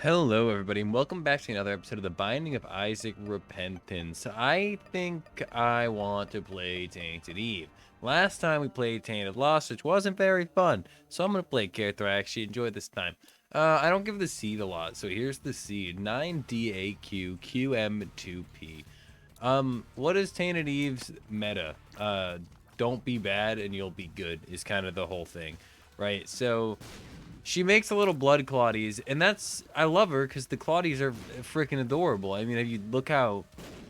Hello, everybody, and welcome back to another episode of The Binding of Isaac Repentance. I think I want to play Tainted Eve. Last time we played Tainted Lost, which wasn't very fun, so I'm going to play a character I actually enjoyed this time. I don't give the seed a lot, so here's the seed. 9DAQ what is Tainted Eve's meta? Don't be bad and you'll be good is kind of the whole thing, right? So she makes a little blood Claudies, and I love her because the Claudies are freaking adorable. I mean, if you look at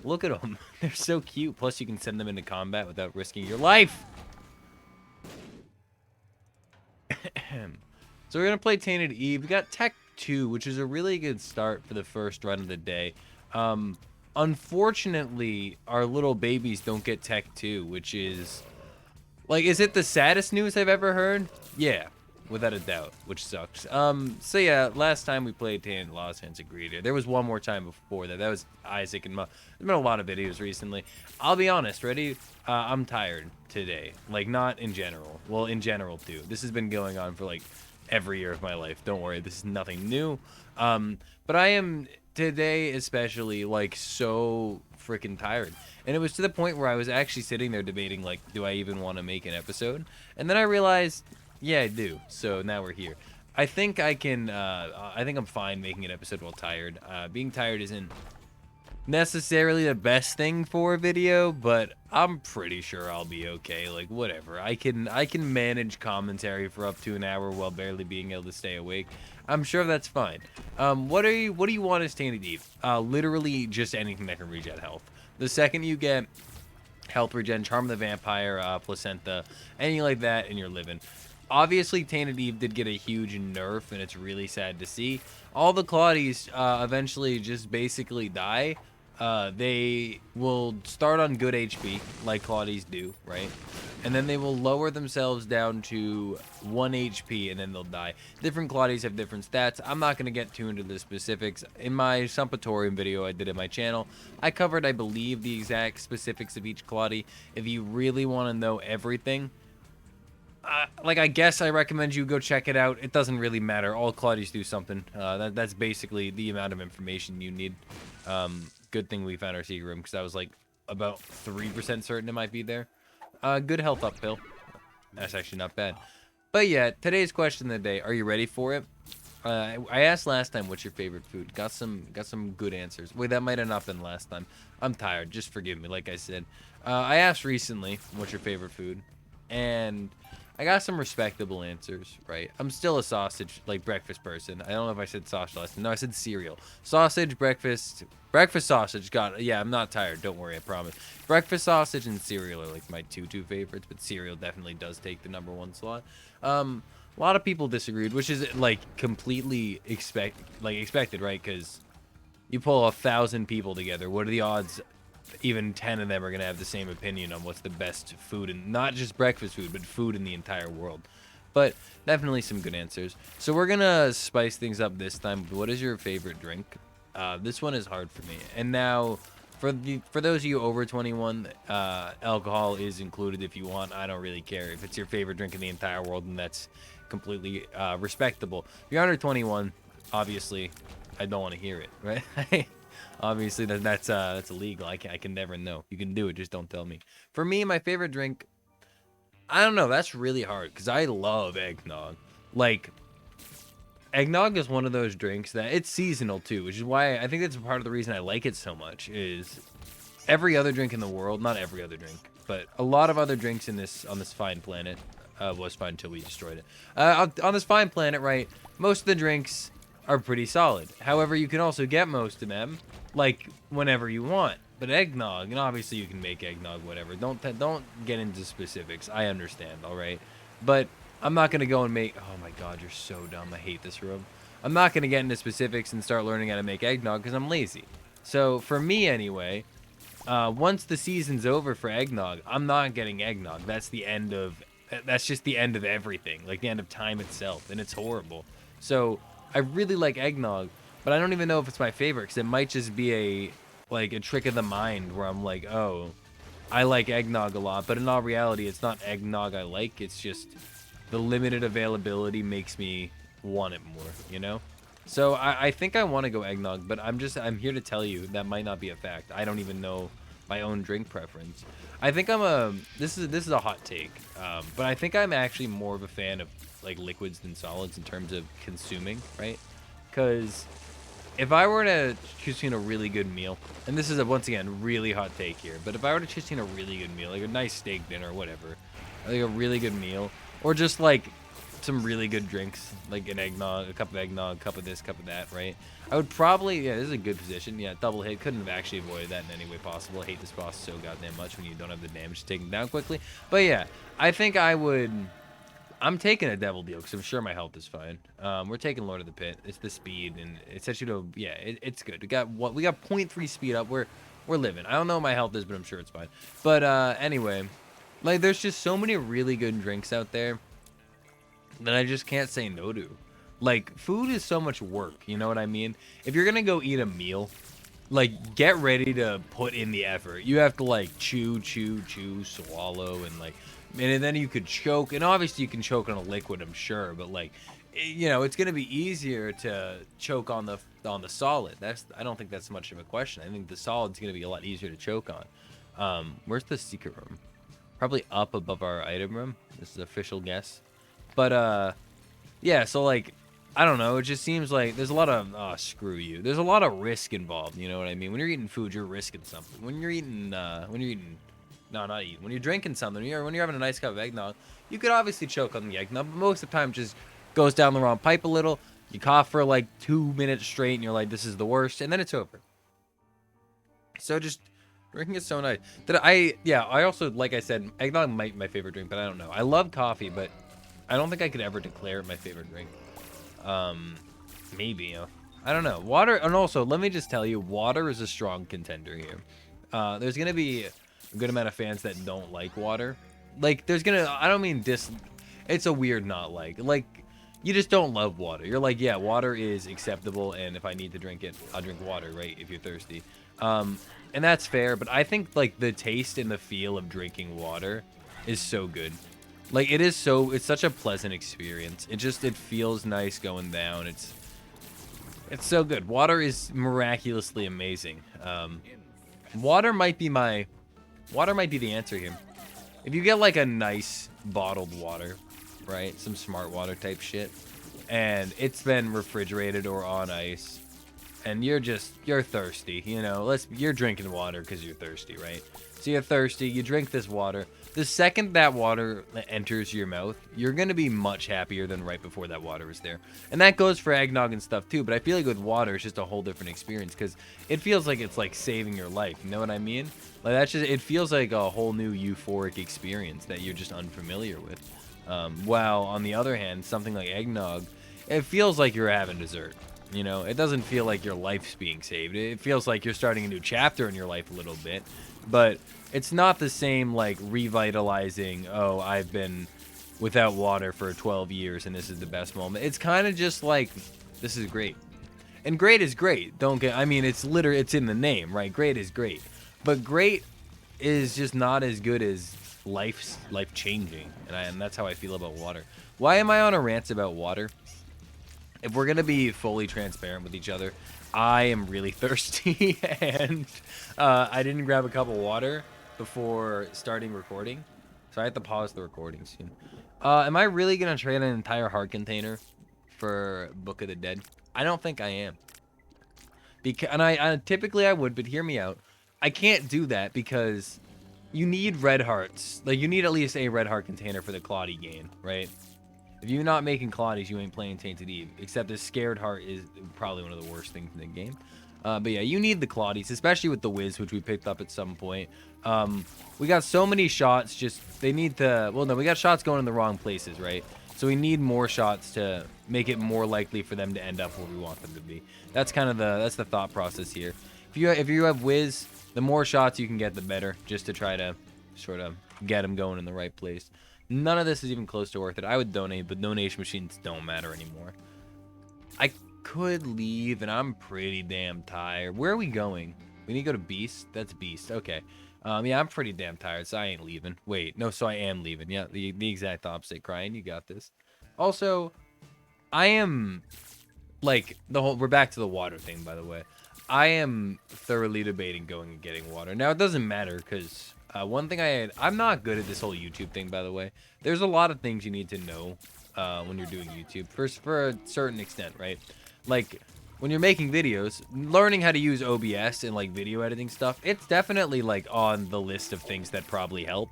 them, they're so cute. Plus, you can send them into combat without risking your life. So we're gonna play Tainted Eve. We got Tech 2, which is a really good start for the first run of the day. Unfortunately, our little babies don't get Tech 2, which is like, is it the saddest news I've ever heard? Yeah, without a doubt, which sucks. So yeah, last time we played Tainted Lost Hands of Greeter. There was one more time before that. That was Isaac and There's been a lot of videos recently. I'll be honest, ready? I'm tired today. Like, not in general. Well, in general, too. This has been going on for, like, every year of my life. Don't worry, this is nothing new. But I am, today especially, like, so freaking tired. And it was to the point where I was actually sitting there debating, like, do I even want to make an episode? And then I realized, yeah, I do. So now we're here. I think I can, I think I'm fine making an episode while tired. Being tired isn't necessarily the best thing for a video, but I'm pretty sure I'll be okay. Like, whatever. I can manage commentary for up to an hour while barely being able to stay awake. I'm sure that's fine. What do you want as Tainted Eve? Literally just anything that can regen health. The second you get health regen, Charm of the Vampire, Placenta, anything like that, and you're living. Obviously, Tainted Eve did get a huge nerf, and it's really sad to see. All the Claudies eventually just basically die. They will start on good HP, like Claudies do, right? And then they will lower themselves down to 1 HP, and then they'll die. Different Claudies have different stats. I'm not going to get too into the specifics. In my Sumpatorium video I did at my channel, I covered, I believe, the exact specifics of each Claudie. If you really want to know everything, like, I guess I recommend you go check it out. It doesn't really matter. All Claudies do something. That's basically the amount of information you need. Good thing we found our secret room, because I was like about 3% certain it might be there. Good health up pill. That's actually not bad. But yeah, today's question of the day. Are you ready for it? I asked last time, what's your favorite food? Got some good answers. Wait, that might have not been last time. I'm tired. Just forgive me. Like I said, I asked recently, what's your favorite food? And I got some respectable answers, right? I'm still a sausage, like, breakfast person. I don't know if I said sausage last time. No, I said cereal. Sausage, breakfast sausage. Yeah, I'm not tired. Don't worry, I promise. Breakfast sausage and cereal are, like, my two favorites, but cereal definitely does take the #1 slot. A lot of people disagreed, which is, like, completely expected, right? Because you pull 1,000 people together. What are the odds even 10 of them are going to have the same opinion on what's the best food, and not just breakfast food, but food in the entire world? But definitely some good answers. So we're going to spice things up this time. What is your favorite drink? This one is hard for me. And now, for those of you over 21, alcohol is included if you want. I don't really care. If it's your favorite drink in the entire world, then that's completely respectable. If you're under 21, obviously, I don't want to hear it, right? Obviously, that's illegal. I can never know. You can do it, just don't tell me. For me, my favorite drink, I don't know. That's really hard because I love eggnog. Like, eggnog is one of those drinks that it's seasonal too, which is why I think that's part of the reason I like it so much. Is every other drink in the world, not every other drink, but a lot of other drinks on this fine planet was fine until we destroyed it. On this fine planet, right? Most of the drinks are pretty solid. However, you can also get most of them, like, whenever you want. But eggnog, and obviously you can make eggnog, whatever. Don't get into specifics. I understand, all right? But I'm not going to go and make... Oh, my God, you're so dumb. I hate this room. I'm not going to get into specifics and start learning how to make eggnog because I'm lazy. So, for me, anyway, once the season's over for eggnog, I'm not getting eggnog. That's the end of... That's just the end of everything. Like, the end of time itself, and it's horrible. So I really like eggnog, but I don't even know if it's my favorite, because it might just be a trick of the mind where I'm like, oh, I like eggnog a lot, but in all reality, it's not eggnog I like. It's just the limited availability makes me want it more, you know? So I think I want to go eggnog, but I'm here to tell you that might not be a fact. I don't even know my own drink preference. I think this is a hot take, but I think I'm actually more of a fan of like liquids than solids in terms of consuming, right? Because if I were to choose between a really good meal, and this is once again really hot take here, but if I were to choose between a really good meal, like a nice steak dinner or whatever, like a really good meal, or just like some really good drinks, like an eggnog, a cup of eggnog, a cup of this, cup of that, right? I would probably, yeah, this is a good position. Yeah, double hit. Couldn't have actually avoided that in any way possible. I hate this boss so goddamn much when you don't have the damage to take him down quickly. But yeah, I think I'm taking a devil deal because I'm sure my health is fine. We're taking Lord of the Pit. It's the speed, and it sets you to, yeah, it's good. We got 0.3 speed up. We're living. I don't know what my health is, but I'm sure it's fine. But anyway, like there's just so many really good drinks out there that I just can't say no to. Like, food is so much work, you know what I mean? If you're gonna go eat a meal, like, get ready to put in the effort. You have to, like, chew, swallow, and, like, and then you could choke. And obviously you can choke on a liquid, I'm sure, but, like, you know, it's gonna be easier to choke on the solid. I don't think that's much of a question. I think the solid's gonna be a lot easier to choke on. Where's the secret room? Probably up above our item room. This is an official guess. But yeah, so like I don't know, it just seems like there's a lot of screw you. There's a lot of risk involved, you know what I mean? When you're eating food, you're risking something. When you're eating no, not eating. When you're drinking something, when you're having a nice cup of eggnog, you could obviously choke on the eggnog, but most of the time it just goes down the wrong pipe a little. You cough for like 2 minutes straight and you're like, this is the worst, and then it's over. So just drinking is so nice. I also, like I said, eggnog might be my favorite drink, but I don't know. I love coffee, but I don't think I could ever declare it my favorite drink. Maybe, I don't know. Water, and also, let me just tell you, water is a strong contender here. There's gonna be a good amount of fans that don't like water. Like, I don't mean it's a weird not like. Like, you just don't love water. You're like, yeah, water is acceptable, and if I need to drink it, I'll drink water, right, if you're thirsty. And that's fair, but I think, like, the taste and the feel of drinking water is so good. Like, it's such a pleasant experience. It feels nice going down. It's so good. Water is miraculously amazing. Water might be the answer here. If you get like a nice bottled water, right? Some smart water type shit, and it's been refrigerated or on ice, and you're thirsty, you know, you're drinking water because you're thirsty, right? So you're thirsty, you drink this water. The second that water enters your mouth, you're going to be much happier than right before that water was there. And that goes for eggnog and stuff too, but I feel like with water, it's just a whole different experience because it feels like it's like saving your life. You know what I mean? Like it feels like a whole new euphoric experience that you're just unfamiliar with. While on the other hand, something like eggnog, it feels like you're having dessert. You know, it doesn't feel like your life's being saved. It feels like you're starting a new chapter in your life a little bit, but it's not the same like revitalizing, oh, I've been without water for 12 years and this is the best moment. It's kind of just like, this is great. And great is great. I mean, it's in the name, right? Great is great. But great is just not as good as life-changing. And that's how I feel about water. Why am I on a rant about water? If we're going to be fully transparent with each other, I am really thirsty and I didn't grab a cup of water before starting recording, so I have to pause the recording soon. Am I really going to trade an entire heart container for Book of the Dead? I don't think I am. And I typically I would, but hear me out. I can't do that because you need red hearts. Like, you need at least a red heart container for the Claudie gain, right? If you're not making Claudies, you ain't playing Tainted Eve. Except a scared heart is probably one of the worst things in the game. But yeah, you need the Claudies, especially with the Wiz, which we picked up at some point. We got so many shots, they need to... Well, no, we got shots going in the wrong places, right? So we need more shots to make it more likely for them to end up where we want them to be. That's kind of the thought process here. If you have Wiz, the more shots you can get, the better, just to try to sort of get them going in the right place. None of this is even close to worth it. I would donate, but donation machines don't matter anymore. I could leave, and I'm pretty damn tired. Where are we going? We need to go to Beast? That's Beast. Okay. Yeah, I'm pretty damn tired, so I ain't leaving. Wait, no, so I am leaving. Yeah, the exact opposite. Crying, you got this. Also, I am like we're back to the water thing, by the way. I am thoroughly debating going and getting water. Now it doesn't matter because one thing I'm not good at this whole YouTube thing, by the way. There's a lot of things you need to know when you're doing YouTube. First, for a certain extent, right? Like when you're making videos, learning how to use OBS and like video editing stuff, it's definitely like on the list of things that probably help.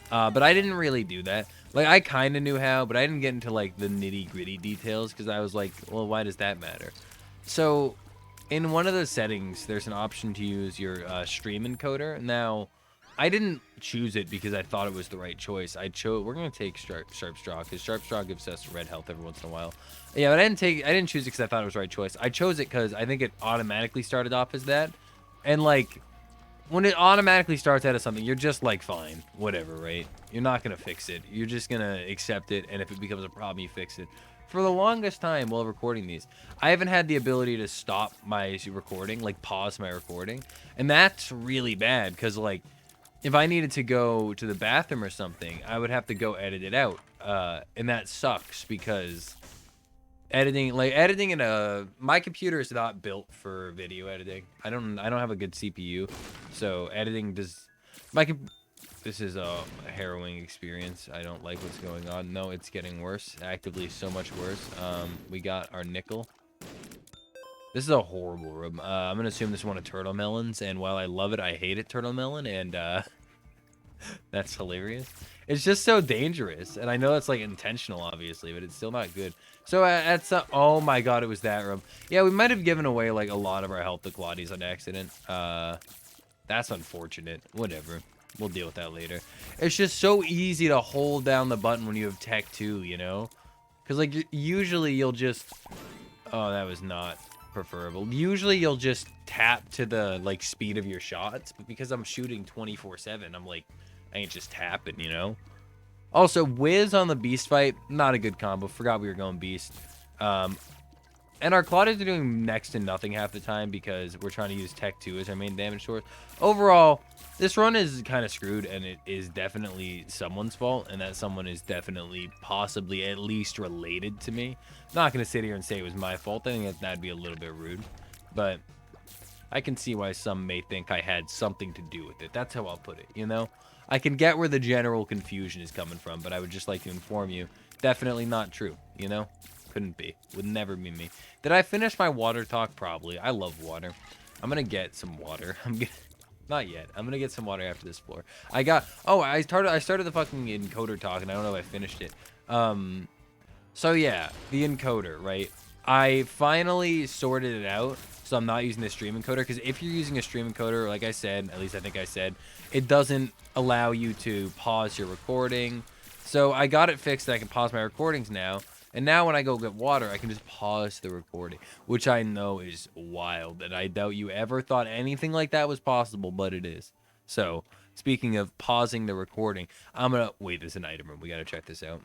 But I didn't really do that. Like, I kind of knew how, but I didn't get into, like, the nitty-gritty details because I was like, well, why does that matter? So, in one of the settings, there's an option to use your stream encoder. Now, I didn't choose it because I thought it was the right choice. We're going to take Sharp Straw because Sharp Straw gives us red health every once in a while. Yeah, but I didn't choose it because I thought it was the right choice. I chose it because I think it automatically started off as that. And, like, when it automatically starts out of something, you're just like, fine, whatever, right? You're not going to fix it. You're just going to accept it, and if it becomes a problem, you fix it. For the longest time while recording these, I haven't had the ability to stop my recording, like pause my recording, and that's really bad because, like, if I needed to go to the bathroom or something, I would have to go edit it out, and that sucks because editing in my computer is not built for video editing. I don't have a good CPU, so editing does this is a harrowing experience. I don't like what's going on. No, it's getting worse, actively so much worse. We got our nickel. This is a horrible room. I'm gonna assume this is one of Turtle Melon's, and while I love it, I hate it, Turtle Melon, and that's hilarious. It's just so dangerous, and I know it's like intentional, obviously, but it's still not good. So oh my god, it was that room. Yeah, we might have given away like a lot of our health to Claudius on accident. That's unfortunate. Whatever, we'll deal with that later. It's just so easy to hold down the button when you have Tech 2, you know? Because like usually you'll just, oh, that was not preferable. Usually you'll just tap to the like speed of your shots, but because I'm shooting 24/7, I'm like, I ain't just tapping, you know? Also, Wiz on the Beast fight, not a good combo. Forgot we were going Beast. And our Claudius are doing next to nothing half the time because we're trying to use Tech 2 as our main damage source. Overall, this run is kind of screwed, and it is definitely someone's fault, and that someone is definitely possibly at least related to me. Not going to sit here and say it was my fault. I think that'd be a little bit rude, but I can see why some may think I had something to do with it. That's how I'll put it, you know? I can get where the general confusion is coming from, but I would just like to inform you, definitely not true, you know? Couldn't be. Would never be me. Did I finish my water talk? Probably. I love water. I'm gonna get some water. Not yet. I'm gonna get some water after this floor. I started the fucking encoder talk, and I don't know if I finished it. So yeah, the encoder, right? I finally sorted it out, so I'm not using the stream encoder, because if you're using a stream encoder, like I said, at least I think I said, it doesn't allow you to pause your recording. So I got it fixed that I can pause my recordings now, and now when I go get water, I can just pause the recording, which I know is wild, and I doubt you ever thought anything like that was possible, but it is. So, speaking of pausing the recording, wait, there's an item room. We gotta check this out.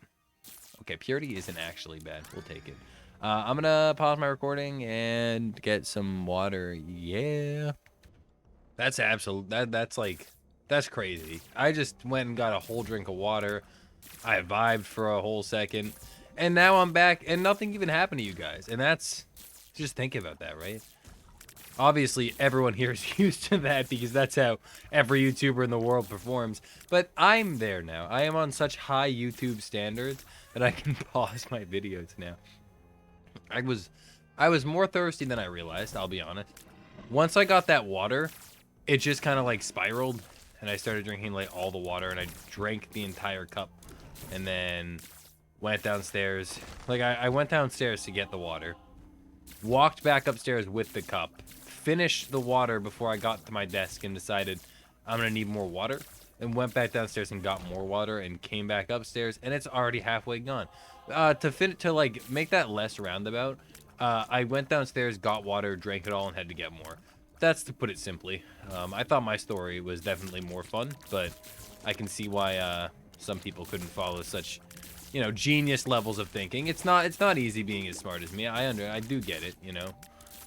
Okay, purity isn't actually bad. We'll take it. I'm gonna pause my recording and get some water. Yeah. That's that's crazy. I just went and got a whole drink of water. I vibed for a whole second. And now I'm back and nothing even happened to you guys. And just think about that, right? Obviously, everyone here is used to that because that's how every YouTuber in the world performs. But I'm there now. I am on such high YouTube standards that I can pause my videos now. I was more thirsty than I realized, I'll be honest. Once I got that water, it just kind of like spiraled, and I started drinking like all the water, and I drank the entire cup, and then went downstairs. Like I went downstairs to get the water, walked back upstairs with the cup, finished the water before I got to my desk and decided I'm gonna need more water, and went back downstairs and got more water and came back upstairs, and it's already halfway gone. To like make that less roundabout, I went downstairs, got water, drank it all, and had to get more. That's to put it simply. I thought my story was definitely more fun, but I can see why some people couldn't follow such, you know, genius levels of thinking. It's not easy being as smart as me. I do get it, you know.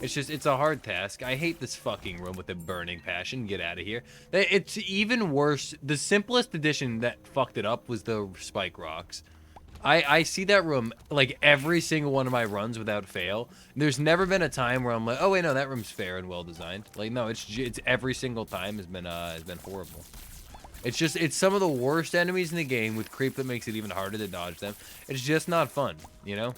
It's a hard task. I hate this fucking room with a burning passion. Get out of here. It's even worse. The simplest addition that fucked it up was the spike rocks. I see that room like every single one of my runs without fail. There's never been a time where I'm like, oh wait, no, that room's fair and well designed. Like no, it's every single time has been horrible. It's some of the worst enemies in the game with creep that makes it even harder to dodge them. It's just not fun, you know?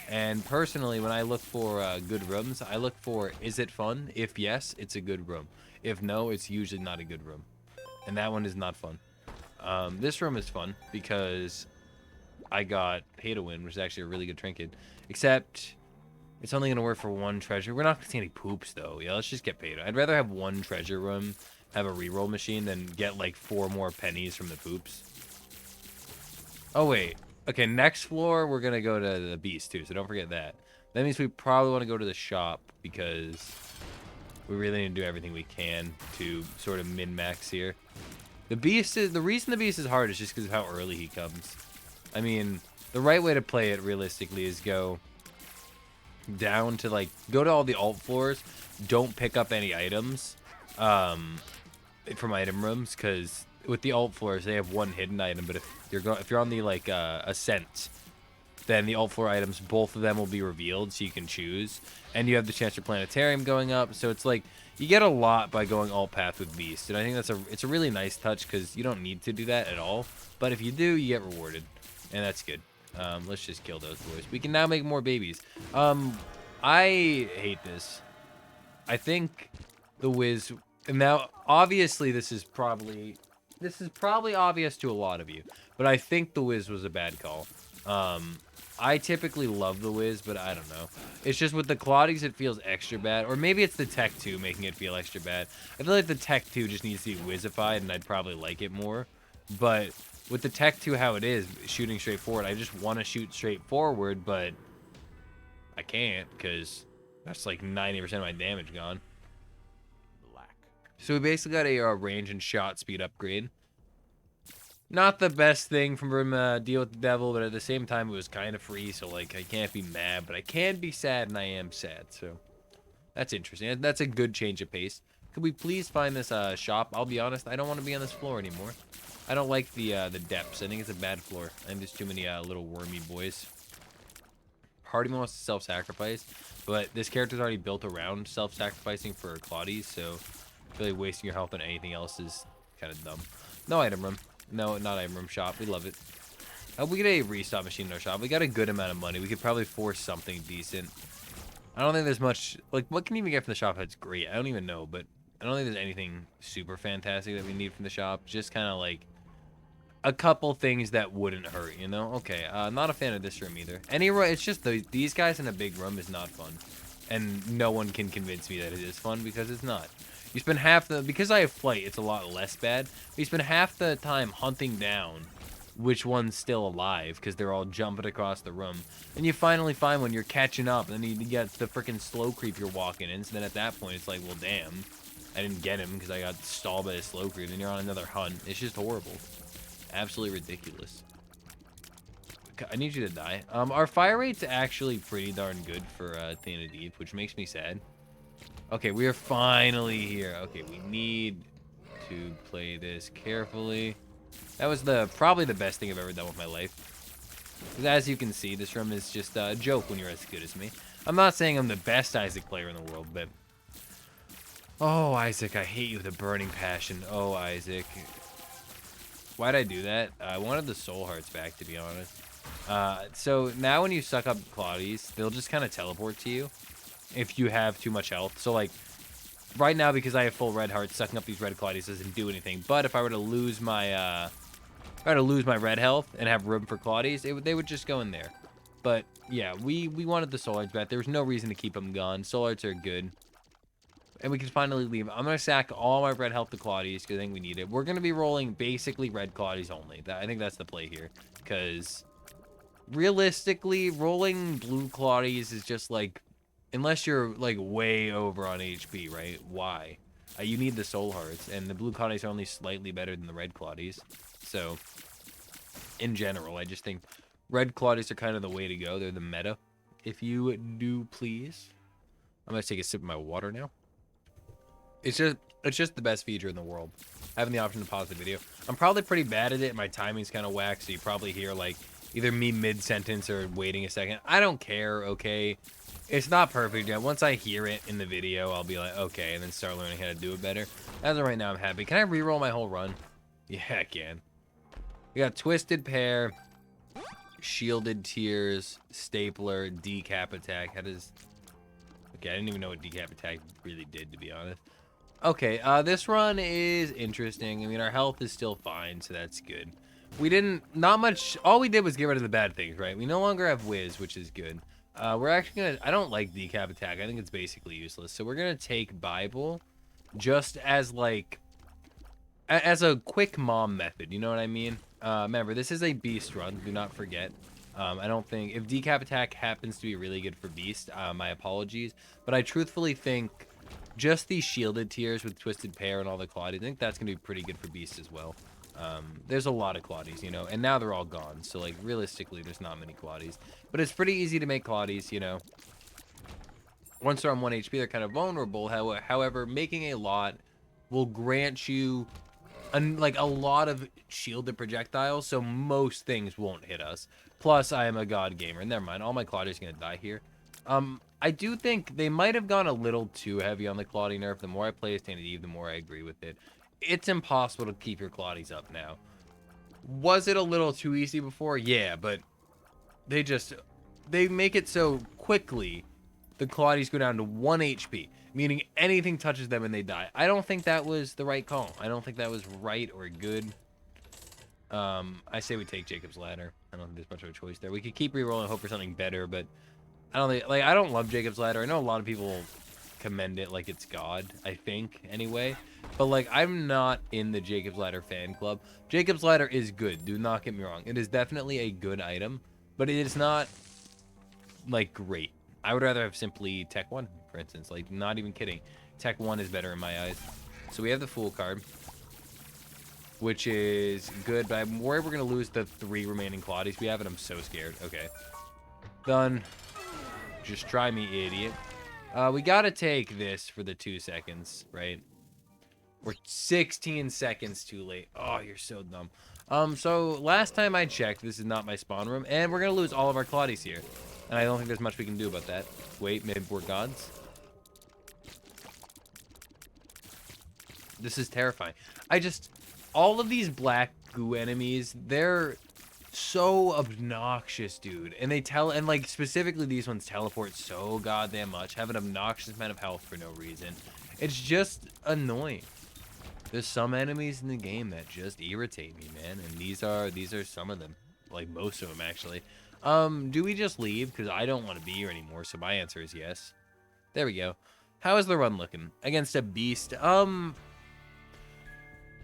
And personally, when I look for good rooms, I look for, is it fun? If yes, it's a good room. If no, it's usually not a good room. And that one is not fun. This room is fun because I got pay to win, which is actually a really good trinket. Except it's only going to work for one treasure. We're not going to see any poops, though. Yeah, let's just get paid. I'd rather have one treasure room, have a reroll machine, than get like 4 more pennies from the poops. Oh, wait. Okay, next floor, we're going to go to the beast, too, so don't forget that. That means we probably want to go to the shop because we really need to do everything we can to sort of min-max here. The reason the beast is hard is just because of how early he comes. I mean, the right way to play it realistically is go down to like, go to all the alt floors. Don't pick up any items from item rooms, because with the alt floors, they have one hidden item, but if you're on the like ascent, then the alt floor items, both of them will be revealed, so you can choose, and you have the chance for planetarium going up. So it's like you get a lot by going alt path with beast, and I think it's a really nice touch because you don't need to do that at all, but if you do, you get rewarded, and that's good. Let's just kill those boys. We can now make more babies. I hate this. I think the Wiz. Now, obviously, this is probably obvious to a lot of you, but I think the Wiz was a bad call. I typically love the Wiz, but I don't know. It's just with the Claudies, it feels extra bad, or maybe it's the Tech 2 making it feel extra bad. I feel like the Tech 2 just needs to be Wizified, and I'd probably like it more. But with the Tech 2 how it is, shooting straight forward, I just want to shoot straight forward, but I can't because that's like 90% of my damage gone. So we basically got a range and shot speed upgrade. Not the best thing from Deal with the Devil, but at the same time, it was kind of free, so like I can't be mad, but I can be sad, and I am sad, so that's interesting. That's a good change of pace. Could we please find this shop? I'll be honest, I don't want to be on this floor anymore. I don't like the depths. I think it's a bad floor. I think there's too many little wormy boys. Part of me wants to self-sacrifice, but this character's already built around self-sacrificing for Claudies, so really wasting your health on anything else is kind of dumb. No item room. No, not item room shop. We love it. We get a restock machine in our shop. We got a good amount of money. We could probably force something decent. I don't think there's much... Like, what can you even get from the shop that's great? I don't even know, but I don't think there's anything super fantastic that we need from the shop. Just kind of like a couple things that wouldn't hurt, you know? Okay, not a fan of this room either. It's just these guys in a big room is not fun. And no one can convince me that it is fun because it's not. You spend because I have flight, it's a lot less bad. But you spend half the time hunting down which one's still alive because they're all jumping across the room. And you finally find one, you're catching up, and then you get the freaking slow creep you're walking in. So then at that point, it's like, well, damn, I didn't get him because I got stalled by a slow creep. And you're on another hunt. It's just horrible. Absolutely ridiculous. I need you to die. Our fire rate's actually pretty darn good for Tainted Eve, which makes me sad. Okay, we are finally here. Okay, we need to play this carefully. That was probably the best thing I've ever done with my life. Because as you can see, this room is just a joke when you're as good as me. I'm not saying I'm the best Isaac player in the world, but... Oh, Isaac, I hate you with a burning passion. Oh, Isaac. Why'd I do that? I wanted the soul hearts back, to be honest. So now when you suck up Claudies, they'll just kind of teleport to you if you have too much health. So like right now, because I have full red hearts, sucking up these red Claudies doesn't do anything. But if I were to lose my red health and have room for Claudies, they would just go in there. But yeah, we wanted the soul hearts back. There was no reason to keep them gone. Soul hearts are good. And we can finally leave. I'm going to sack all my red health to Claudies because I think we need it. We're going to be rolling basically red Claudies only. I think that's the play here. Because realistically, rolling blue Claudies is just like, unless you're like way over on HP, right? Why? You need the soul hearts. And the blue Claudies are only slightly better than the red Claudies. So, in general, I just think red Claudies are kind of the way to go. They're the meta, if you do please. I'm going to take a sip of my water now. It's just the best feature in the world, having the option to pause the video. I'm probably pretty bad at it, and my timing's kind of whack, so you probably hear, like, either me mid-sentence or waiting a second. I don't care, okay? It's not perfect yet. Once I hear it in the video, I'll be like, okay, and then start learning how to do it better. As of right now, I'm happy. Can I re-roll my whole run? Yeah, I can. We got Twisted Pair, Shielded Tears, Stapler, Decap Attack. How does... Okay, I didn't even know what Decap Attack really did, to be honest. Okay, this run is interesting. I mean, our health is still fine, so that's good. We didn't... Not much... All we did was get rid of the bad things, right? We no longer have Whiz, which is good. We're actually gonna... I don't like Decap Attack. I think it's basically useless. So we're gonna take Bible just as, like... As a quick mom method, you know what I mean? Remember, this is a Beast run. Do not forget. I don't think... If Decap Attack happens to be really good for Beast, my apologies. But I truthfully think just these Shielded Tiers with Twisted Pair and all the Claudies, I think that's going to be pretty good for Beast as well. There's a lot of Claudies, you know, and now they're all gone. So, like, realistically, there's not many Claudies. But it's pretty easy to make Claudies, you know. Once they're on 1 HP, they're kind of vulnerable. However, making a lot will grant you... like a lot of shielded projectiles, so most things won't hit us. Plus, I am a god gamer. Never mind, all my Claudies are gonna die here. I do think they might have gone a little too heavy on the Claudie nerf. The more I play as Tainted Eve, the more I agree with it. It's impossible to keep your Claudies up now. Was it a little too easy before? Yeah, but they make it so quickly the Claudies go down to 1 HP. Meaning anything touches them and they die. I don't think that was the right call. I don't think that was right or good. I say we take Jacob's Ladder. I don't think there's much of a choice there. We could keep rerolling and hope for something better, but I don't think, like, I don't love Jacob's Ladder. I know a lot of people commend it like it's God, I think, anyway. But, like, I'm not in the Jacob's Ladder fan club. Jacob's Ladder is good. Do not get me wrong. It is definitely a good item, but it is not, like, great. I would rather have simply Tech 1, for instance. Like, not even kidding. Tech 1 is better in my eyes. So we have the Fool card, which is good, but I'm worried we're going to lose the 3 remaining Claudies we have, and I'm so scared. Okay. Done. Just try me, idiot. We got to take this for the 2 seconds, right? We're 16 seconds too late. Oh, you're so dumb. So last time I checked, this is not my spawn room, and we're going to lose all of our Claudies here. And I don't think there's much we can do about that. Wait, maybe we're gods? This is terrifying. All of these black goo enemies, they're so obnoxious, dude. And like, specifically these ones teleport so goddamn much, have an obnoxious amount of health for no reason. It's just annoying. There's some enemies in the game that just irritate me, man. And these are some of them. Like, most of them, actually. Do we just leave? Because I don't want to be here anymore, so my answer is yes. There we go. How is the run looking? Against a beast?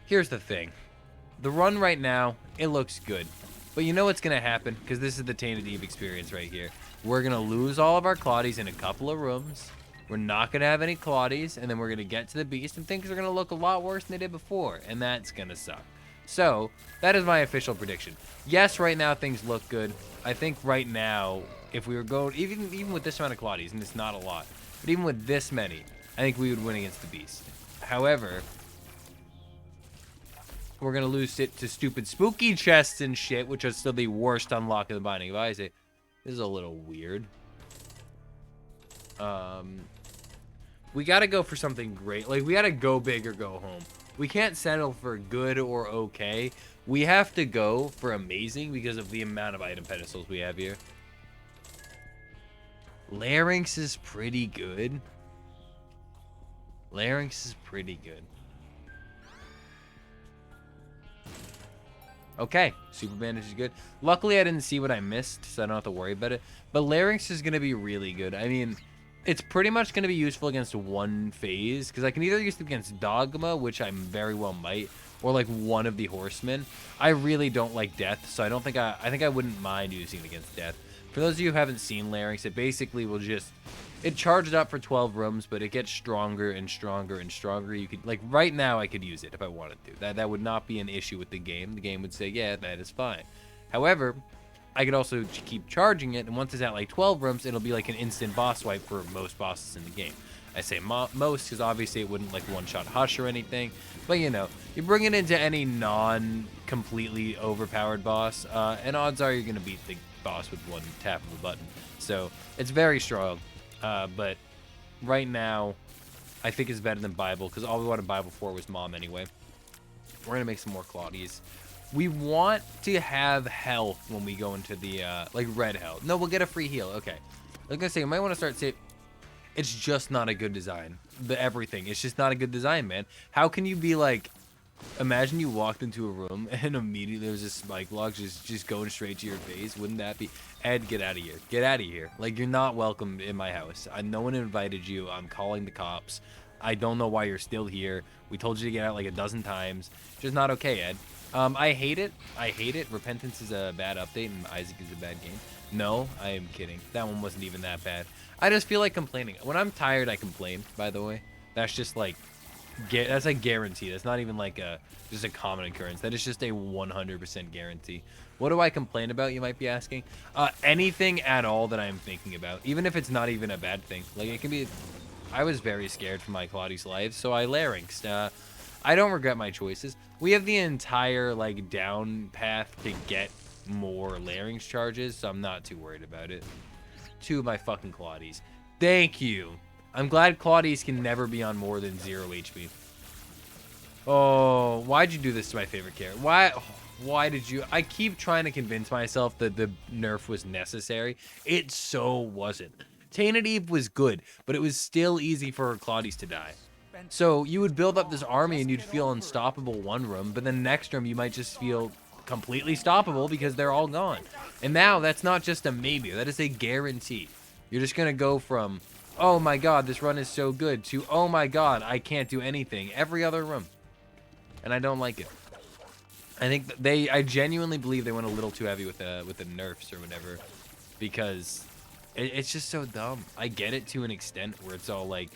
Here's the thing. The run right now, it looks good. But you know what's going to happen? Because this is the Tainted Eve experience right here. We're going to lose all of our Claudies in a couple of rooms. We're not going to have any Claudies, and then we're going to get to the beast, and things are going to look a lot worse than they did before, and that's going to suck. So, that is my official prediction. Yes, right now things look good. I think right now, if we were going, even with this amount of Claudies, and it's not a lot, but even with this many, I think we would win against the beast. However, we're going to lose it to stupid spooky chests and shit, which are still the worst unlock in the Binding of Isaac. This is a little weird. We got to go for something great. Like, we got to go big or go home. We can't settle for good or okay. We have to go for amazing because of the amount of item pedestals we have here. Larynx is pretty good. Larynx is pretty good. Okay, Super Bandage is good. Luckily, I didn't see what I missed, so I don't have to worry about it. But Larynx is going to be really good. I mean, it's pretty much going to be useful against one phase, because I can either use it against Dogma, which I very well might, or like one of the Horsemen. I really don't like Death, so I think I wouldn't mind using it against Death. For those of you who haven't seen Larynx, it basically will just... It charges up for 12 rooms, but it gets stronger and stronger and stronger. You could, like, right now I could use it if I wanted to. That would not be an issue with the game. The game would say, yeah, that is fine. However, I could also keep charging it, and once it's at like 12 rooms, it'll be like an instant boss wipe for most bosses in the game. I say most because obviously it wouldn't like one-shot Hush or anything. But you know, you bring it into any non-completely overpowered boss, and odds are you're gonna beat the boss with one tap of a button. So it's very strong. But right now, I think it's better than Bible because all we wanted Bible for was Mom anyway. We're gonna make some more Claudies. We want to have health when we go into the like red health. No, we'll get a free heal. Okay. I was gonna say, you might want to start saying, it's just not a good design. Everything. It's just not a good design, man. How can you be like, imagine you walked into a room and immediately there was a spike block just going straight to your face. Wouldn't that be? Ed, get out of here. Get out of here. Like, you're not welcome in my house. No one invited you. I'm calling the cops. I don't know why you're still here. We told you to get out like a dozen times. Just not okay, Ed. I hate it. I hate it. Repentance is a bad update and Isaac is a bad game. No, I am kidding. That one wasn't even that bad. I just feel like complaining. When I'm tired, I complain, by the way. That's just like, that's like guaranteed. That's not even like just a common occurrence. That is just a 100% guarantee. What do I complain about, you might be asking? Anything at all that I'm thinking about, even if it's not even a bad thing. Like, it can be, I was very scared for my Claudius life, so I larynxed. I don't regret my choices. We have the entire, like, down path to get more larynx charges, so I'm not too worried about it. 2 of my fucking Claudies. Thank you. I'm glad Claudies can never be on more than 0 HP. Oh, why'd you do this to my favorite character? Why did you? I keep trying to convince myself that the nerf was necessary. It so wasn't. Tainted Eve was good, but it was still easy for Claudius to die. So you would build up this army and you'd feel unstoppable one room, but then next room you might just feel completely stoppable because they're all gone. And now that's not just a maybe, that is a guarantee. You're just gonna go from, oh my god, this run is so good, to, oh my god, I can't do anything every other room. And I don't like it. I think I genuinely believe they went a little too heavy with the nerfs or whatever, because it's just so dumb. I get it to an extent where it's all like,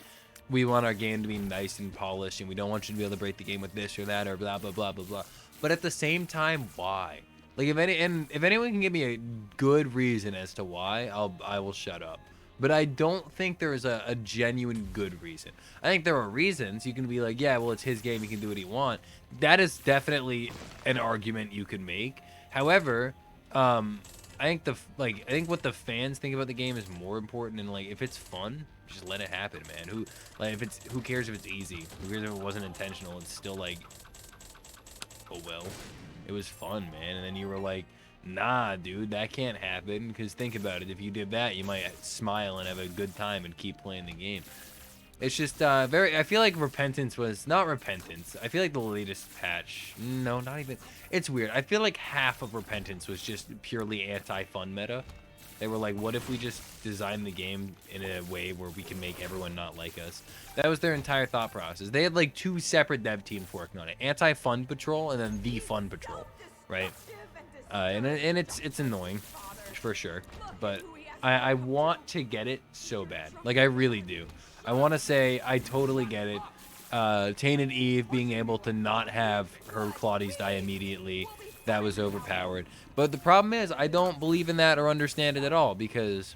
we want our game to be nice and polished, and we don't want you to be able to break the game with this or that or blah blah blah blah blah. But at the same time, why? Like, if anyone can give me a good reason as to why, I will shut up. But I don't think there is a genuine good reason. I think there are reasons. You can be like, yeah, well, it's his game, he can do what he wants. That is definitely an argument you can make. However, I think what the fans think about the game is more important. And like, if it's fun, just let it happen, man. Who cares if it's easy? Who cares if it wasn't intentional? It's still like, oh well, it was fun, man. And then you were like, nah, dude, that can't happen. Because think about it, if you did that, you might smile and have a good time and keep playing the game. It's just I feel like Repentance was not Repentance. I feel like the latest patch, no, not even. It's weird. I feel like half of Repentance was just purely anti-fun meta. They were like, what if we just design the game in a way where we can make everyone not like us? That was their entire thought process. They had like 2 separate dev teams working on it. Anti-Fun Patrol and then the Fun Patrol, right? And it's annoying, for sure. But I want to get it so bad. Like, I really do. I want to say I totally get it. Tainted Eve being able to not have her Claudius die immediately, that was overpowered. But the problem is, I don't believe in that or understand it at all, because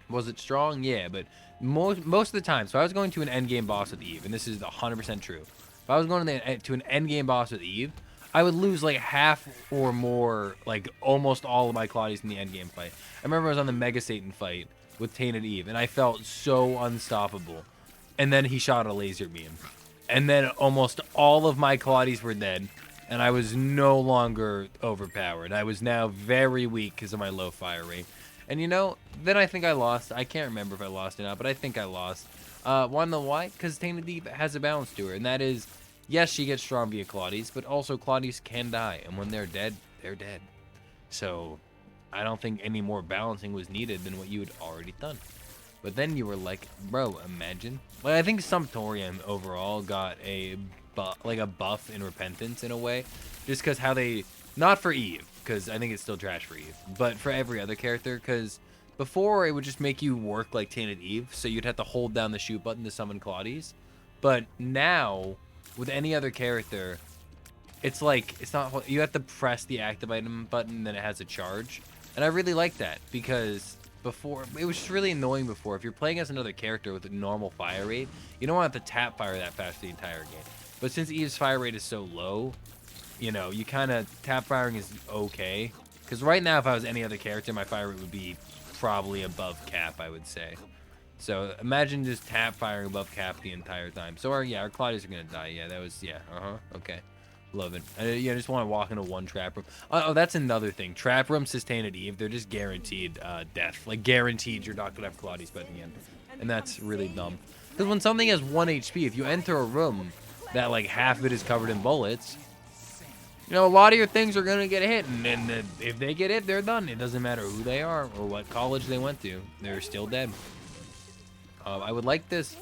was it strong? Yeah, but most of the time, so I was going to an endgame boss with Eve, and this is 100% true. If I was going to an endgame boss with Eve, I would lose like half or more, like almost all of my Claudius in the endgame fight. I remember I was on the Mega Satan fight with Tainted Eve, and I felt so unstoppable. And then he shot a laser beam. And then almost all of my Claudius were dead, and I was no longer overpowered. I was now very weak because of my low fire rate. And you know, then I think I lost. I can't remember if I lost or not, but I think I lost. Wanna know why? Because Tainted Eve has a balance to her, and that is, yes, she gets strong via Claudius, but also Claudius can die, and when they're dead, they're dead. So I don't think any more balancing was needed than what you had already done. But then you were like, bro, imagine. Like, I think Sumptorium overall got a buff in Repentance in a way, just because how they, not for Eve, because I think it's still trash for Eve, but for every other character, because before it would just make you work like Tainted Eve, so you'd have to hold down the shoot button to summon Claudius. But now, with any other character, it's like, it's not, you have to press the active item button, then it has a charge. And I really like that, because before, it was just really annoying before. If you're playing as another character with a normal fire rate, you don't want to tap fire that fast the entire game. But since Eve's fire rate is so low, you know, you kind of, tap firing is okay. Because right now, if I was any other character, my fire rate would be probably above cap, I would say. So imagine just tap firing above cap the entire time. So our Claudius are gonna die. Yeah, that was okay, love it. I just want to walk into one trap room. Oh, that's another thing. Trap room, Tainted Eve, they're just guaranteed death. Like guaranteed, you're not gonna have Claudius by the end, and that's really dumb. Because when something has 1 HP, if you enter a room that like half of it is covered in bullets, you know, a lot of your things are gonna get hit, and if they get hit, they're done. It doesn't matter who they are or what college they went to, they're still dead. I would like this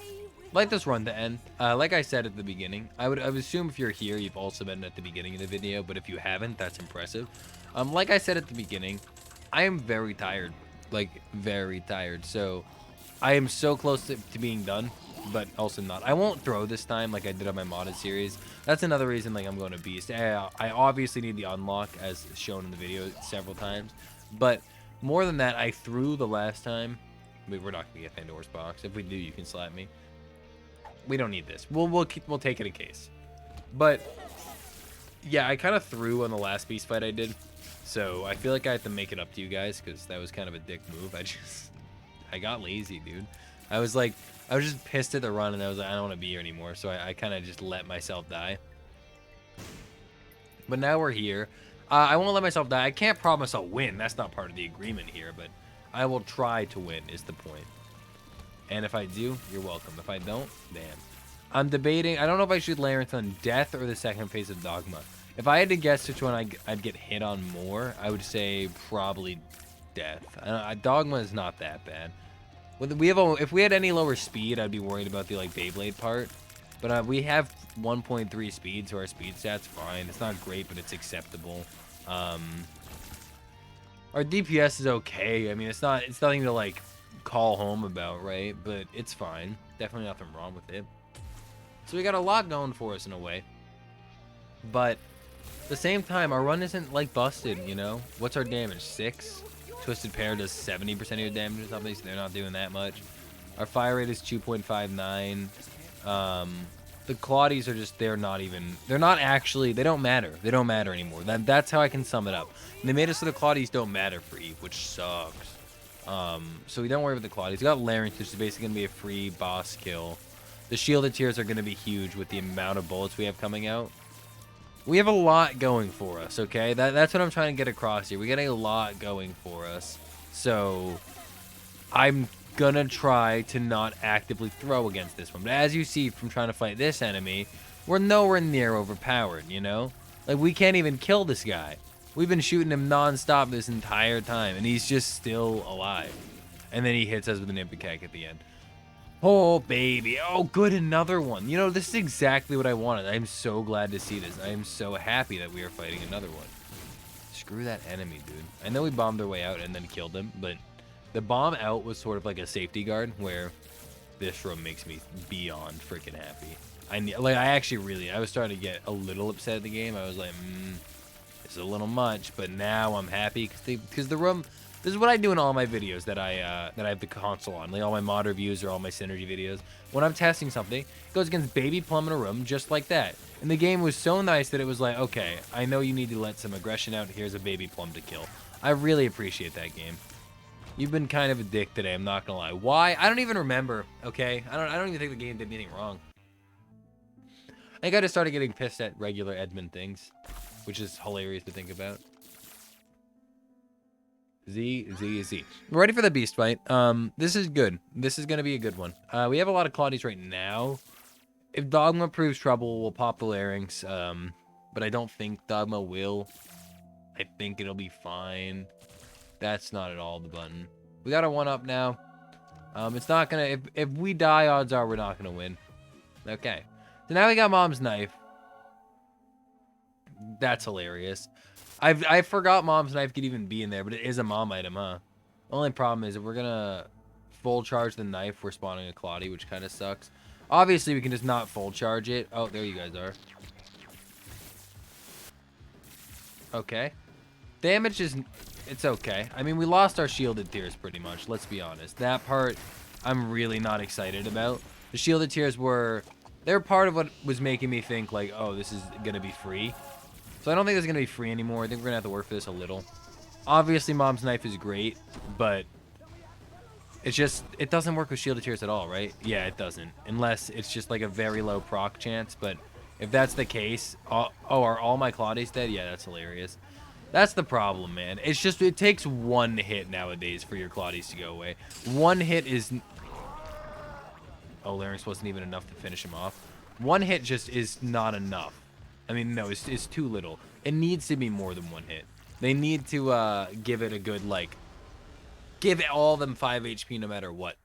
run to end. Like I said at the beginning, I would assume if you're here, you've also been at the beginning of the video, but if you haven't, that's impressive. Like I said at the beginning, I am very tired, like very tired. So I am so close to being done, but also not. I won't throw this time like I did on my modded series. That's another reason like I'm going to Beast. I obviously need the unlock as shown in the video several times, but more than that, I threw the last time. We're not gonna get Pandora's box. If we do, you can slap me. We don't need this. We'll take it in case. But yeah, I kind of threw on the last beast fight I did, so I feel like I have to make it up to you guys because that was kind of a dick move. I got lazy, dude. I was just pissed at the run, and I was like, I don't want to be here anymore. So I kind of just let myself die. But now we're here. I won't let myself die. I can't promise I'll win. That's not part of the agreement here, but I will try to win is the point. And if I do, you're welcome. If I don't, damn. I'm debating. I don't know if I should Labyrinth on Death or the second phase of Dogma. If I had to guess which one I'd get hit on more, I would say probably Death. Dogma is not that bad. If we had any lower speed, I'd be worried about the like Beyblade part. But we have 1.3 speed, so our speed stat's fine. It's not great, but it's acceptable. Our DPS is okay. I mean, it's nothing to like call home about, right? But it's fine. Definitely nothing wrong with it. So we got a lot going for us in a way. But at the same time, our run isn't like busted, you know? What's our damage? 6? Twisted Pair does 70% of your damage or something, so they're not doing that much. Our fire rate is 2.59. The Claudies are just, they don't matter. They don't matter anymore. That's how I can sum it up. And they made it so the Claudies don't matter for Eve, which sucks. So we don't worry about the Claudies. We got Larynx, which is basically going to be a free boss kill. The shielded tiers are going to be huge with the amount of bullets we have coming out. We have a lot going for us, okay? That's what I'm trying to get across here. We got a lot going for us. So I'm gonna try to not actively throw against this one. But as you see from trying to fight this enemy, we're nowhere near overpowered, you know? Like, we can't even kill this guy. We've been shooting him non-stop this entire time, and he's just still alive. And then he hits us with an Ipecac at the end. Oh, baby. Oh, good, another one. You know, this is exactly what I wanted. I'm so glad to see this. I am so happy that we are fighting another one. Screw that enemy, dude. I know we bombed our way out and then killed him, but the bomb out was sort of like a safety guard where this room makes me beyond freaking happy. I was starting to get a little upset at the game. I was like, it's a little much, but now I'm happy because the room. This is what I do in all my videos that I have the console on, like all my mod reviews or all my synergy videos. When I'm testing something, it goes against Baby Plum in a room just like that. And the game was so nice that it was like, okay, I know you need to let some aggression out. Here's a Baby Plum to kill. I really appreciate that game. You've been kind of a dick today, I'm not gonna lie. Why? I don't even remember, okay? I don't even think the game did anything wrong. I think I just started getting pissed at regular Edmund things, which is hilarious to think about. Z. We're ready for the beast fight. This is good. This is gonna be a good one. We have a lot of Claudies right now. If Dogma proves trouble, we'll pop the Larynx. But I don't think Dogma will. I think it'll be fine. That's not at all the button. We got a 1-up now. It's not gonna. If we die, odds are we're not gonna win. Okay. So now we got Mom's Knife. That's hilarious. I forgot Mom's Knife could even be in there, but it is a mom item, huh? Only problem is if we're gonna full charge the knife, we're spawning a Claudie, which kind of sucks. Obviously, we can just not full charge it. Oh, there you guys are. Okay. Damage is... It's okay. I mean, we lost our shielded tiers pretty much. Let's be honest. That part, I'm really not excited about. The shielded tiers were... They're part of what was making me think, like, oh, this is going to be free. So I don't think it's going to be free anymore. I think we're going to have to work for this a little. Obviously, Mom's Knife is great, but... It's just, it doesn't work with shielded tiers at all, right? Yeah, it doesn't. Unless it's just like a very low proc chance. But if that's the case, are all my Claudies dead? Yeah, that's hilarious. That's the problem, man. It's just, it takes one hit nowadays for your Claudies to go away. One hit is... Oh, Larynx wasn't even enough to finish him off. One hit just is not enough. I mean, no, it's too little. It needs to be more than one hit. They need to give it a good, like... Give all them 5 HP no matter what.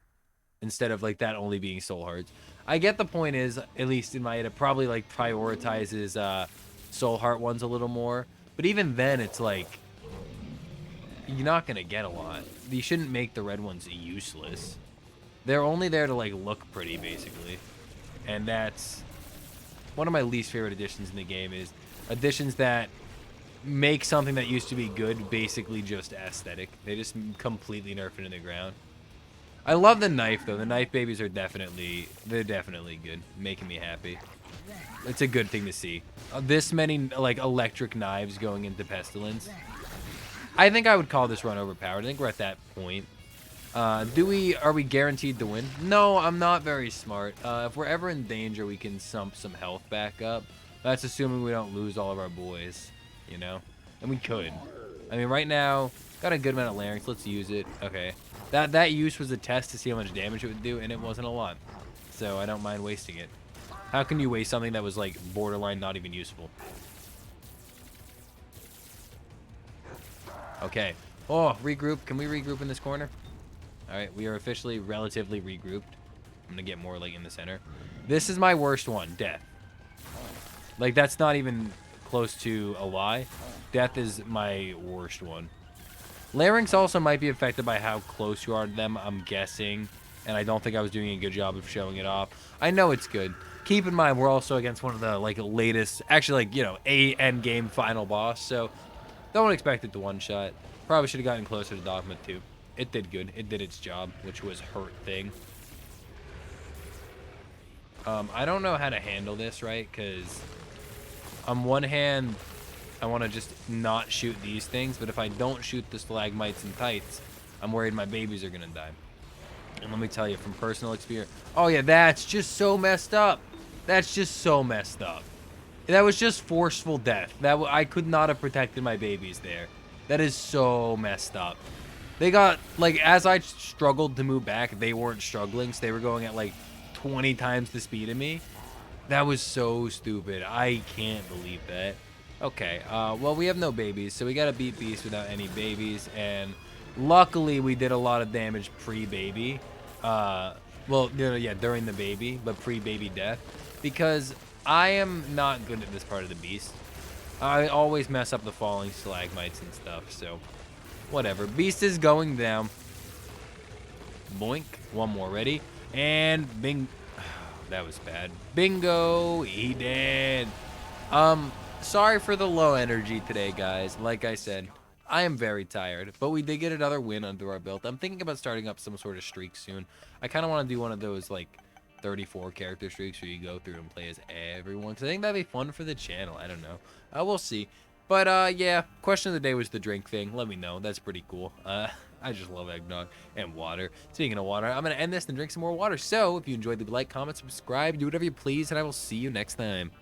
Instead of, like, that only being Soul Hearts. I get the point is, at least in my head, it probably, like, prioritizes Soul Heart ones a little more. But even then, it's like... You're not going to get a lot. You shouldn't make the red ones useless. They're only there to, like, look pretty, basically. And that's... One of my least favorite additions in the game is additions that... make something that used to be good basically just aesthetic. They just completely nerf it in the ground. I love the knife though. The knife babies are definitely good, making me happy. It's a good thing to see. This many like electric knives going into Pestilence. I think I would call this run overpowered. I think we're at that point. Are we guaranteed to win? No, I'm not very smart. If we're ever in danger, we can sump some health back up. That's assuming we don't lose all of our boys. You know, and we could. I mean, right now, got a good amount of Larynx. Let's use it. Okay, that use was a test to see how much damage it would do, and it wasn't a lot. So I don't mind wasting it. How can you waste something that was like borderline not even useful? Okay. Oh, regroup. Can we regroup in this corner? All right, we are officially relatively regrouped. I'm gonna get more like in the center. This is my worst one, death. Like that's not even close to a lie. Death is my worst one. Larynx also might be affected by how close you are to them, I'm guessing. And I don't think I was doing a good job of showing it off. I know it's good. Keep in mind, we're also against one of the like latest, actually like, you know, end game final boss. So don't expect it to one-shot. Probably should have gotten closer to Dogma too. It did good. It did its job, which was hurt thing. I don't know how to handle this, right? Because... on one hand, I want to just not shoot these things, but if I don't shoot the stalagmites and tights, I'm worried my babies are going to die. And let me tell you, from personal experience... Oh, yeah, that's just so messed up. That's just so messed up. That was just forceful death. I could not have protected my babies there. That is so messed up. They got... Like, as I struggled to move back, they weren't struggling, so they were going at, like, 20 times the speed of me. That was so stupid. I can't believe that. Okay, well, we have no babies, so we gotta beat Beast without any babies, and luckily we did a lot of damage pre-baby. Well, yeah, during the baby, but pre-baby death, because I am not good at this part of the Beast. I always mess up the falling stalagmites and stuff, so whatever. Beast is going down. Boink. One more, ready? And bing. That was bad. Bingo, he did. Sorry for the low energy today, guys. Like I said, I am very tired, but we did get another win under our belt. I'm thinking about starting up some sort of streak soon. I kind of want to do one of those, like, 34 character streaks where you go through and play as everyone, because I think that'd be fun for the channel. I don't know. We'll see. But, yeah, question of the day was the drink thing. Let me know. That's pretty cool. I just love eggnog and water. Speaking of water, I'm going to end this and drink some more water. So, if you enjoyed, leave a like, comment, subscribe, do whatever you please, and I will see you next time.